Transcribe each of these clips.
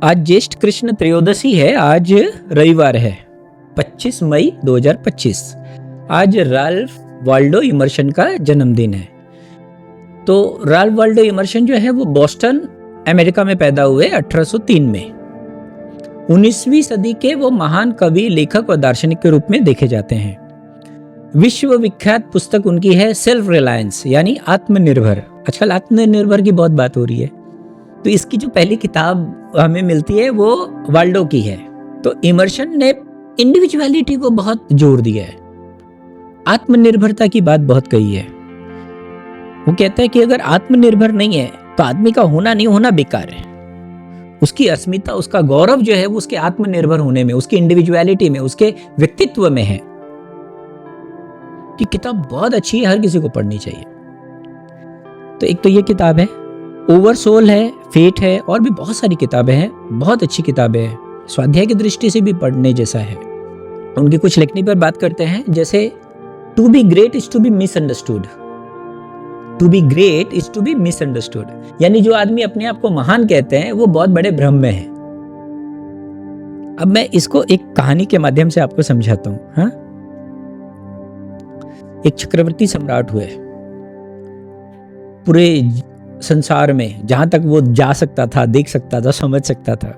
आज ज्येष्ठ कृष्ण त्रयोदशी है। आज रविवार है 25 मई 2025। आज राल्फ वाल्डो इमर्सन का जन्मदिन है। तो राल्फ वाल्डो इमर्सन जो है वो बोस्टन अमेरिका में पैदा हुए 1803 में। 19वीं सदी के वो महान कवि, लेखक और दार्शनिक के रूप में देखे जाते हैं। विश्व विख्यात पुस्तक उनकी है सेल्फ रिलायंस, यानी आत्मनिर्भर। आजकल आत्मनिर्भर की बहुत बात हो रही है, तो इसकी जो पहली किताब हमें मिलती है वो वाल्डो की है। तो इमर्सन ने इंडिविजुअलिटी को बहुत जोर दिया है, आत्मनिर्भरता की बात बहुत कही है। वो कहता है कि अगर आत्मनिर्भर नहीं है तो आदमी का होना नहीं होना बेकार है। उसकी अस्मिता, उसका गौरव जो है वो उसके आत्मनिर्भर होने में, उसकी इंडिविजुअलिटी में, उसके व्यक्तित्व में है। ये किताब बहुत अच्छी है, हर किसी को पढ़नी चाहिए। तो एक तो ये किताब है, ओवरसोल है, फेट है, और भी बहुत सारी किताबें हैं, बहुत अच्छी किताबें हैं। स्वाध्याय की दृष्टि से भी पढ़ने जैसा है। उनकी कुछ लिखने पर बात करते हैं, जैसे to be great is to be misunderstood. To be great is to be misunderstood, यानी जो आदमी अपने आप को महान कहते हैं वो बहुत बड़े भ्रम में है। अब मैं इसको एक कहानी के माध्यम से आपको समझाता हूं। हाँ, एक चक्रवर्ती सम्राट हुए पूरे संसार में, जहां तक वो जा सकता था, देख सकता था, समझ सकता था।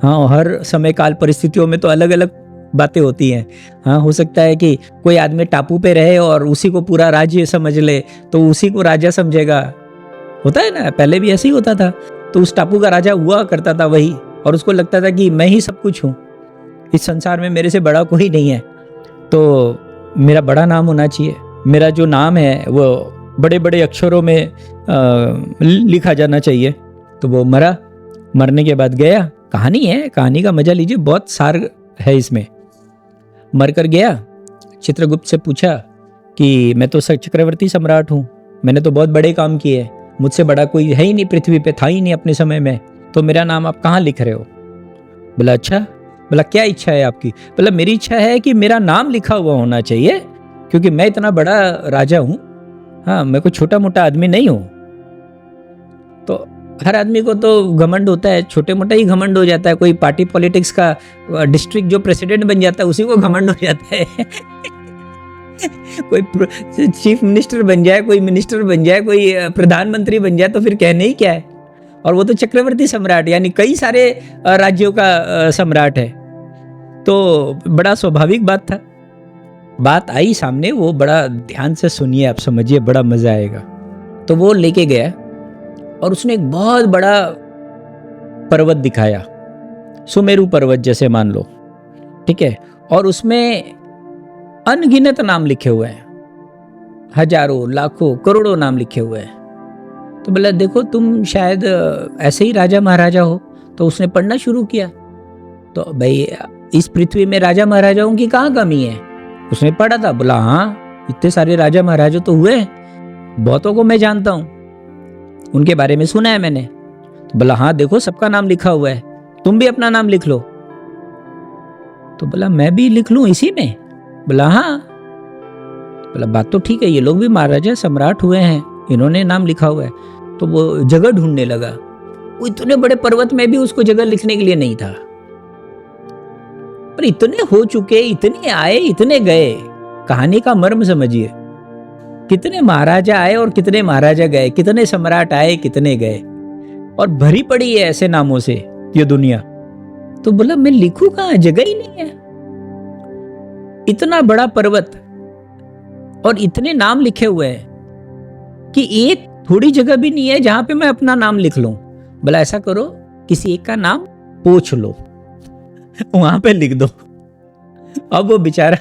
हाँ, हर समय काल परिस्थितियों में तो अलग अलग बातें होती हैं। हाँ, हो सकता है कि कोई आदमी टापू पे रहे और उसी को पूरा राज्य समझ ले, तो उसी को राजा समझेगा। होता है ना, पहले भी ऐसे ही होता था। तो उस टापू का राजा हुआ करता था वही, और उसको लगता था कि मैं ही सब कुछ हूँ, इस संसार में मेरे से बड़ा कोई नहीं है, तो मेरा बड़ा नाम होना चाहिए, मेरा जो नाम है वो बड़े बड़े अक्षरों में लिखा जाना चाहिए। तो वो मरा, मरने के बाद गया, कहानी है, कहानी का मजा लीजिए, बहुत सार है इसमें। मरकर गया, चित्रगुप्त से पूछा कि मैं तो चक्रवर्ती सम्राट हूँ, मैंने तो बहुत बड़े काम किए, मुझसे बड़ा कोई है ही नहीं, पृथ्वी पे था ही नहीं अपने समय में, तो मेरा नाम आप कहाँ लिख रहे हो? बोला अच्छा। बोला क्या इच्छा है आपकी? बोला मेरी इच्छा है कि मेरा नाम लिखा हुआ होना चाहिए, क्योंकि मैं इतना बड़ा राजा हूँ। हाँ, मैं कोई छोटा मोटा आदमी नहीं हूँ। तो हर आदमी को तो घमंड होता है, छोटे मोटा ही घमंड हो जाता है। कोई पार्टी पॉलिटिक्स का डिस्ट्रिक्ट जो प्रेसिडेंट बन जाता है उसी को घमंड हो जाता है। कोई चीफ मिनिस्टर बन जाए, कोई मिनिस्टर बन जाए, कोई प्रधानमंत्री बन जाए, तो फिर कहने ही क्या है। और वो तो चक्रवर्ती सम्राट, यानी कई सारे राज्यों का सम्राट है। तो बड़ा स्वाभाविक बात था। बात आई सामने, वो बड़ा ध्यान से सुनिए, आप समझिए, बड़ा मजा आएगा। तो वो लेके गया और उसने एक बहुत बड़ा पर्वत दिखाया, सुमेरु पर्वत जैसे मान लो, ठीक है। और उसमें अनगिनत नाम लिखे हुए हैं, हजारों, लाखों, करोड़ों नाम लिखे हुए हैं। तो बोला देखो, तुम शायद ऐसे ही राजा महाराजा हो। तो उसने पढ़ना शुरू किया। तो भाई, इस पृथ्वी में राजा महाराजाओं की कहाँ कमी है? उसने पढ़ा था, बोला हाँ, इतने सारे राजा महाराजा तो हुए, बहुतों को मैं जानता हूँ, उनके बारे में सुना है मैंने। तो बोला हाँ देखो, सबका नाम लिखा हुआ है, तुम भी अपना नाम लिख लो। तो बोला मैं भी लिख लूं इसी में? बोला हाँ। बोला बात तो ठीक है, ये लोग भी महाराजा सम्राट हुए हैं, इन्होंने नाम लिखा हुआ है। तो वो जगह ढूंढने लगा। वो इतने बड़े पर्वत में भी उसको जगह लिखने के लिए नहीं था। पर इतने हो चुके, इतने आए, इतने गए। कहानी का मर्म समझिए, कितने महाराजा आए और कितने महाराजा गए, कितने सम्राट आए, कितने गए, और भरी पड़ी है ऐसे नामों से ये दुनिया। तो बोला मैं लिखूं कहां, जगह ही नहीं है। इतना बड़ा पर्वत और इतने नाम लिखे हुए हैं कि एक थोड़ी जगह भी नहीं है जहां पे मैं अपना नाम लिख लूं। बोला ऐसा करो, किसी एक का नाम पोंछ लो, वहां पे लिख दो। अब वो बेचारा,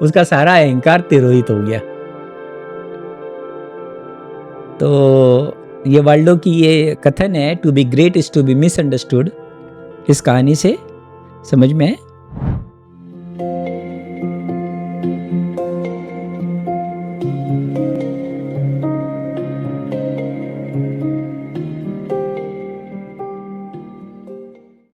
उसका सारा अहंकार तिरोहित हो गया। तो ये वाल्डो की ये कथन है, to be great is to be misunderstood. इस कहानी से समझ में